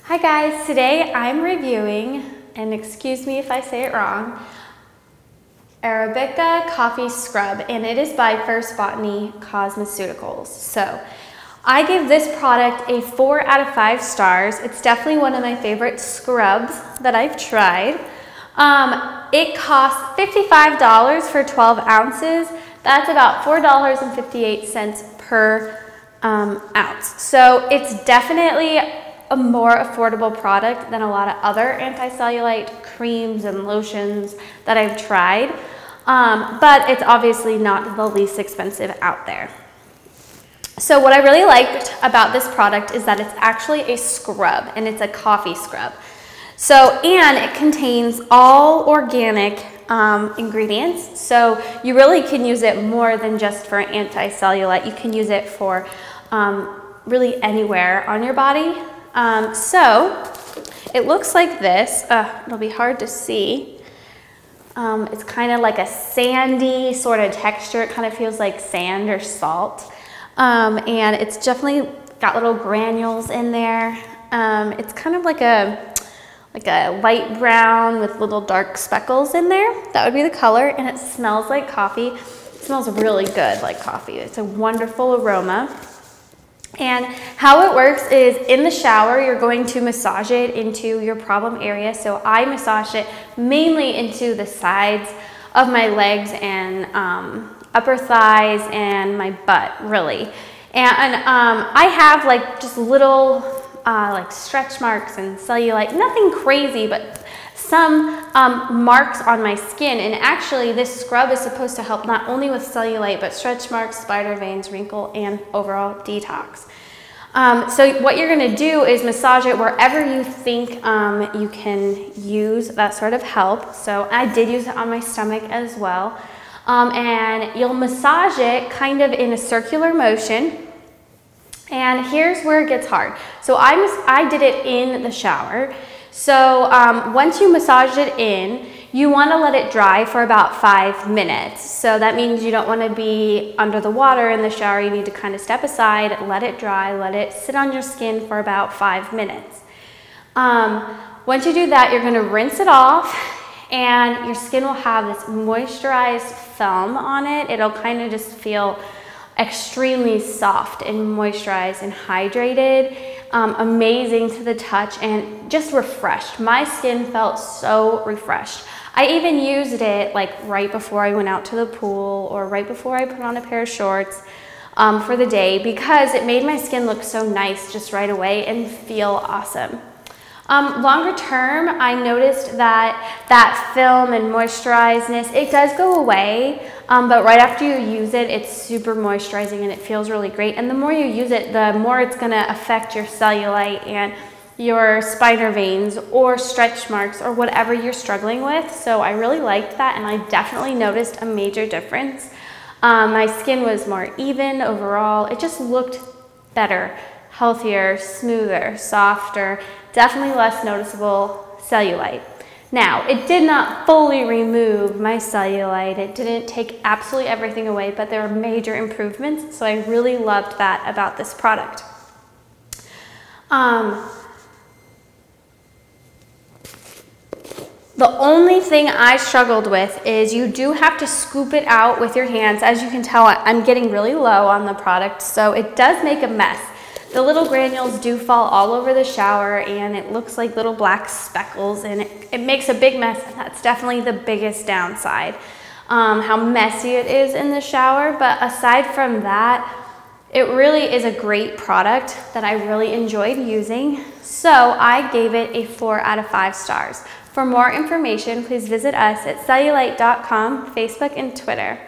Hi guys, today I'm reviewing, and excuse me if I say it wrong, Arabica Coffee Scrub, and it is by First Botany Cosmeceuticals. So I give this product a 4 out of 5 stars. It's definitely one of my favorite scrubs that I've tried. It costs $55 for 12 ounces. That's about $4.58 per ounce. So it's definitely a more affordable product than a lot of other anti-cellulite creams and lotions that I've tried. But it's obviously not the least expensive out there. So what I really liked about this product is that it's actually a scrub, and it's a coffee scrub. So, and it contains all organic ingredients. So you really can use it more than just for anti-cellulite. You can use it for really anywhere on your body. So it looks like this. It'll be hard to see. It's kind of like a sandy sort of texture. It kind of feels like sand or salt. And it's definitely got little granules in there. It's kind of like a light brown with little dark speckles in there. That would be the color, and it smells like coffee. It smells really good like coffee. It's a wonderful aroma. And how it works is in the shower, you're going to massage it into your problem area. So I massage it mainly into the sides of my legs and upper thighs and my butt, really. And I have like just little like stretch marks and cellulite, nothing crazy, but some marks on my skin. And actually this scrub is supposed to help not only with cellulite, but stretch marks, spider veins, wrinkle, and overall detox. So what you're gonna do is massage it wherever you think you can use that sort of help. So I did use it on my stomach as well. And you'll massage it kind of in a circular motion. And here's where it gets hard. So I did it in the shower. So once you massage it in, you want to let it dry for about 5 minutes. So that means you don't want to be under the water in the shower. You need to kind of step aside, let it dry, let it sit on your skin for about 5 minutes. Once you do that, you're going to rinse it off, and your skin will have this moisturized film on it. It'll kind of just feel extremely soft and moisturized and hydrated, amazing to the touch, and just refreshed. My skin felt so refreshed. I even used it like right before I went out to the pool or right before I put on a pair of shorts for the day, because it made my skin look so nice just right away and feel awesome. Longer term, I noticed that film and moisturizedness, it does go away, but right after you use it, it's super moisturizing and it feels really great. And the more you use it, the more it's gonna affect your cellulite and your spider veins or stretch marks or whatever you're struggling with. So I really liked that, and I definitely noticed a major difference. My skin was more even overall. It just looked better, healthier, smoother, softer, definitely less noticeable cellulite. Now, it did not fully remove my cellulite. It didn't take absolutely everything away, but there were major improvements. So I really loved that about this product. The only thing I struggled with is you do have to scoop it out with your hands. As you can tell, I'm getting really low on the product, so it does make a mess. The little granules do fall all over the shower, and it looks like little black speckles, and it makes a big mess, and that's definitely the biggest downside, how messy it is in the shower. But aside from that, it really is a great product that I really enjoyed using. So I gave it a 4 out of 5 stars. For more information, please visit us at cellulite.com, Facebook, and Twitter.